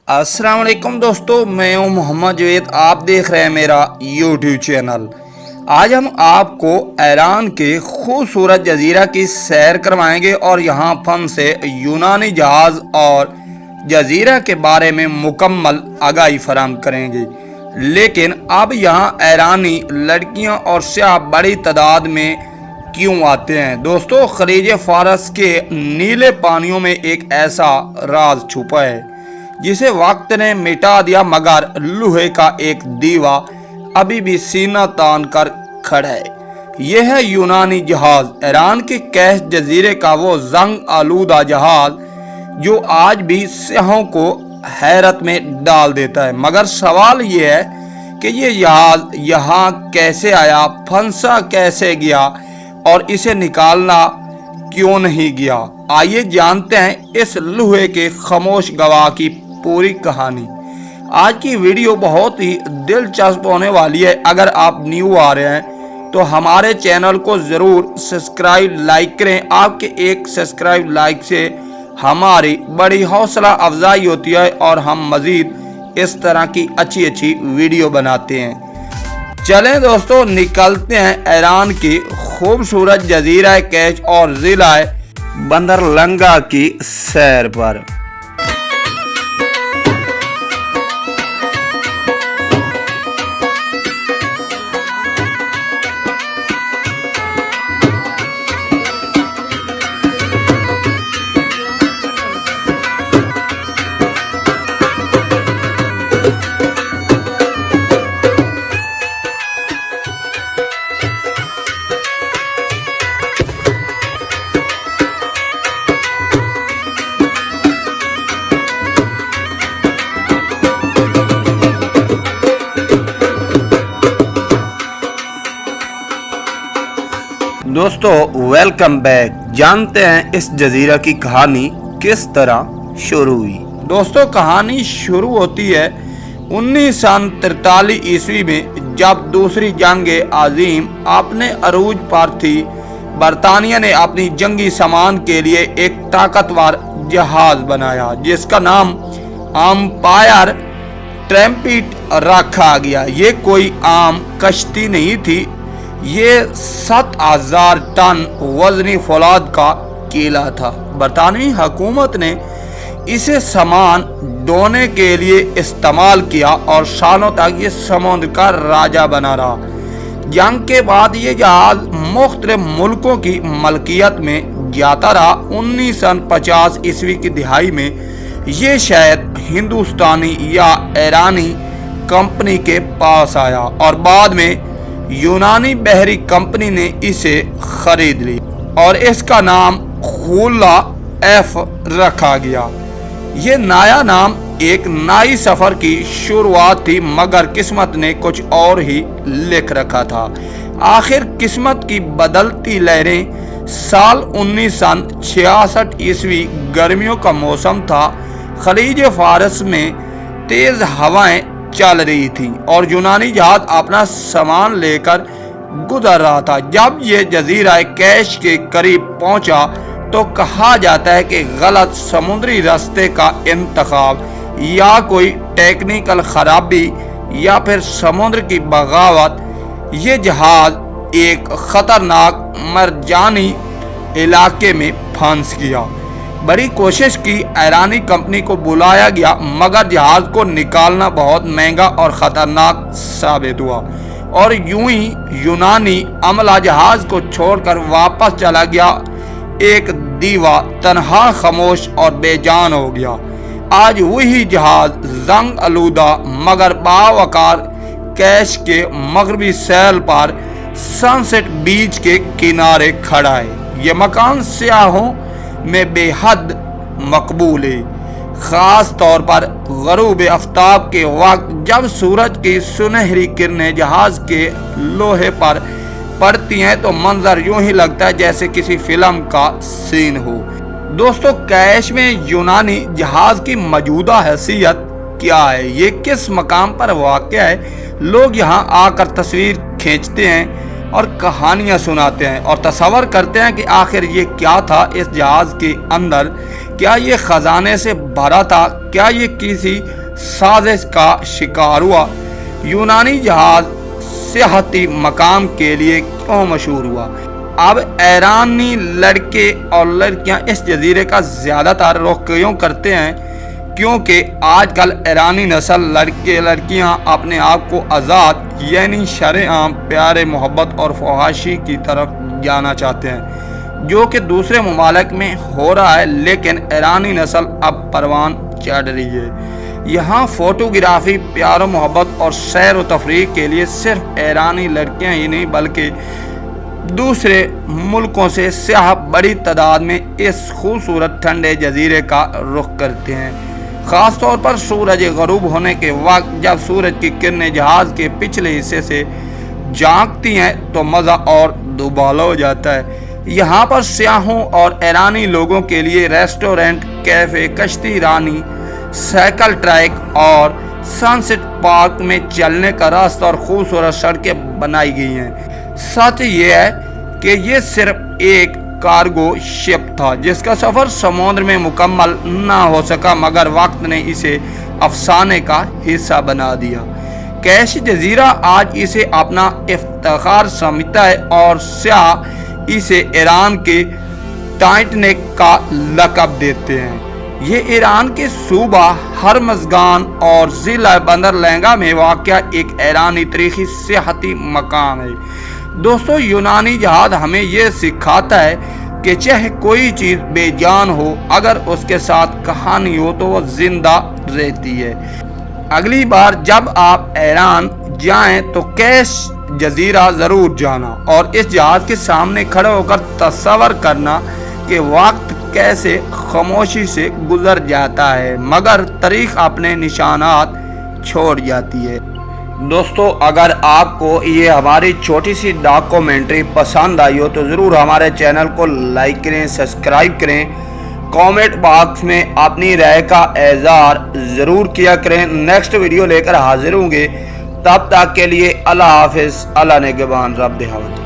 अस्सलाम वालेकुम दोस्तों, मैं हूं मोहम्मद जवेद। आप देख रहे हैं मेरा यूट्यूब चैनल। आज हम आपको ईरान के खूबसूरत जजीरा की सैर करवाएंगे और यहाँ फन से यूनानी जहाज़ और जजीरा के बारे में मुकम्मल आगाही फराहम करेंगे। लेकिन अब यहाँ ईरानी लड़कियाँ और सियाह बड़ी तादाद में क्यों आते हैं? दोस्तों, खलीज फारस के नीले पानियों में एक ऐसा राज छुपा है जिसे वक्त ने मिटा दिया, मगर लोहे का एक दीवा अभी भी सीना तान कर खड़ा है। यह है यूनानी जहाज, ईरान के कैश जजीरे का वो जंग आलूदा जहाज जो आज भी सियाहों को हैरत में डाल देता है। मगर सवाल ये है कि ये जहाज यहाँ कैसे आया, फंसा कैसे गया और इसे निकालना क्यों नहीं गया? आइए जानते हैं इस लोहे के खामोश गवाह की पूरी कहानी। आज की वीडियो बहुत ही दिलचस्प होने वाली है। अगर आप न्यू आ रहे हैं तो हमारे चैनल को ज़रूर सब्सक्राइब लाइक करें। आपके एक सब्सक्राइब लाइक से हमारी बड़ी हौसला अफजाई होती है और हम मज़ीद इस तरह की अच्छी वीडियो बनाते हैं। चलें दोस्तों, निकलते हैं ईरान की खूबसूरत जजीरा कैश और ज़िला बंदर लंगा की सैर पर। दोस्तों, वेलकम बैक। जानते हैं इस जजीरा की कहानी किस तरह शुरू हुई। दोस्तों, कहानी शुरू होती है 1943 ईस्वी में, जब दूसरी जंग अजीम अपने अरूज पर थी। बरतानिया ने अपनी जंगी सामान के लिए एक ताकतवर जहाज बनाया जिसका नाम एम्पायर ट्रैम्पिट रखा गया। ये कोई आम कश्ती नहीं थी, ये 7000 टन वजनी फौलाद का किला था। बरतानवी हुकूमत ने इसे सामान ढोने के लिए इस्तेमाल किया और सालों तक ये समुद्र का राजा बना रहा। जंग के बाद ये जहाज मुख्तलिफ मुल्कों की मलकियत में जाता रहा। 1950 ईस्वी की दिहाई में ये शायद हिंदुस्तानी या ईरानी कंपनी के पास आया और बाद में यूनानी बहरी कंपनी ने इसे खरीद ली और इसका नाम खुला एफ रखा गया। ये नया नाम एक नई सफर की शुरुआत थी, मगर किस्मत ने कुछ और ही लिख रखा था। आखिर किस्मत की बदलती लहरें। साल 1966 ईस्वी, गर्मियों का मौसम था। खलीज फारस में तेज हवाएं चल रही थी और यूनानी जहाज अपना सामान लेकर गुजर रहा था। जब ये जजीरा कैश के करीब पहुंचा तो कहा जाता है कि गलत समुद्री रास्ते का इंतखाब, या कोई टेक्निकल खराबी, या फिर समुद्र की बगावत, ये जहाज एक खतरनाक मरजानी इलाके में फंस गया। बड़ी कोशिश की, ईरानी कंपनी को बुलाया गया, मगर जहाज को निकालना बहुत महंगा और ख़तरनाक साबित हुआ और यूं ही यूनानी अमला जहाज को छोड़कर वापस चला गया। एक दीवा तन्हा, खामोश और बेजान हो गया। आज वही जहाज जंग आलूदा मगर बावकार कैश के मगरबी सैल पर सनसेट बीच के किनारे खड़ा है। ये मकान सियाहों में बेहद मकबूल है, ख़ास तौर पर ग़रूब आफ्ताब के वक्त, जब सूरज की सुनहरी किरणें जहाज़ के लोहे पर पड़ती हैं तो मंजर यूं ही लगता है जैसे किसी फिल्म का सीन हो। दोस्तों, कैश में यूनानी जहाज़ की मौजूदा हैसियत क्या है, ये किस मकाम पर वाक़ है? लोग यहाँ आकर तस्वीर खींचते हैं और कहानियाँ सुनाते हैं और तसव्वुर करते हैं कि आखिर ये क्या था इस जहाज़ के अंदर, کیا یہ خزانے سے بھرا تھا؟ کیا یہ کسی سازش کا شکار ہوا؟ یونانی جہاز سیاحتی مقام کے لیے کیوں مشہور ہوا؟ اب ایرانی لڑکے اور لڑکیاں اس جزیرے کا زیادہ تر رخ کیوں کرتے ہیں؟ کیونکہ آج کل ایرانی نسل لڑکے لڑکیاں اپنے آپ کو آزاد یعنی شرعام پیارے محبت اور فحاشی کی طرف جانا چاہتے ہیں، جو کہ دوسرے ممالک میں ہو رہا ہے، لیکن ایرانی نسل اب پروان چڑھ رہی ہے۔ یہاں فوٹوگرافی، پیار و محبت اور سیر و تفریح کے لیے صرف ایرانی لڑکیاں ہی نہیں بلکہ دوسرے ملکوں سے سیاح بڑی تعداد میں اس خوبصورت ٹھنڈے جزیرے کا رخ کرتے ہیں، خاص طور پر سورج غروب ہونے کے وقت جب سورج کی کرنیں جہاز کے پچھلے حصے سے جھانکتی ہیں تو مزہ اور دوبالا ہو جاتا ہے۔ یہاں پر سیاحوں اور ایرانی لوگوں کے لیے ریسٹورنٹ، کیفے، کشتی رانی، سائیکل ٹریک اور سن سیٹ پارک میں چلنے کا راستہ اور خوبصورت سڑکیں بنائی گئی ہیں۔ سچ یہ ہے کہ یہ صرف ایک کارگو شپ تھا جس کا سفر سمندر میں مکمل نہ ہو سکا، مگر وقت نے اسے افسانے کا حصہ بنا دیا۔ کیش جزیرہ آج اسے اپنا افتخار سمجھتا ہے اور سیاح اسے ایران کے ٹائٹینک کا لقب دیتے ہیں۔ یہ ایران کے صوبہ ہرمزگان اور ضلع بندر لہنگا میں واقع ایک ایرانی تاریخی سیاحتی مقام ہے۔ دوستو، یونانی جہاز ہمیں یہ سکھاتا ہے کہ چاہے کوئی چیز بے جان ہو، اگر اس کے ساتھ کہانی ہو تو وہ زندہ رہتی ہے۔ اگلی بار جب آپ ایران جائیں تو کیش جزیرہ ضرور جانا اور اس جہاز کے سامنے کھڑے ہو کر تصور کرنا کہ وقت کیسے خاموشی سے گزر جاتا ہے مگر تاریخ اپنے نشانات چھوڑ جاتی ہے۔ دوستو، اگر آپ کو یہ ہماری چھوٹی سی ڈاکومنٹری پسند آئی ہو تو ضرور ہمارے چینل کو لائک کریں، سبسکرائب کریں، کامنٹ باکس میں اپنی رائے کا اظہار ضرور کیا کریں۔ نیکسٹ ویڈیو لے کر حاضر ہوں گے، تب تک کے لیے اللہ حافظ، اللہ نگہبان، رب حوالہ۔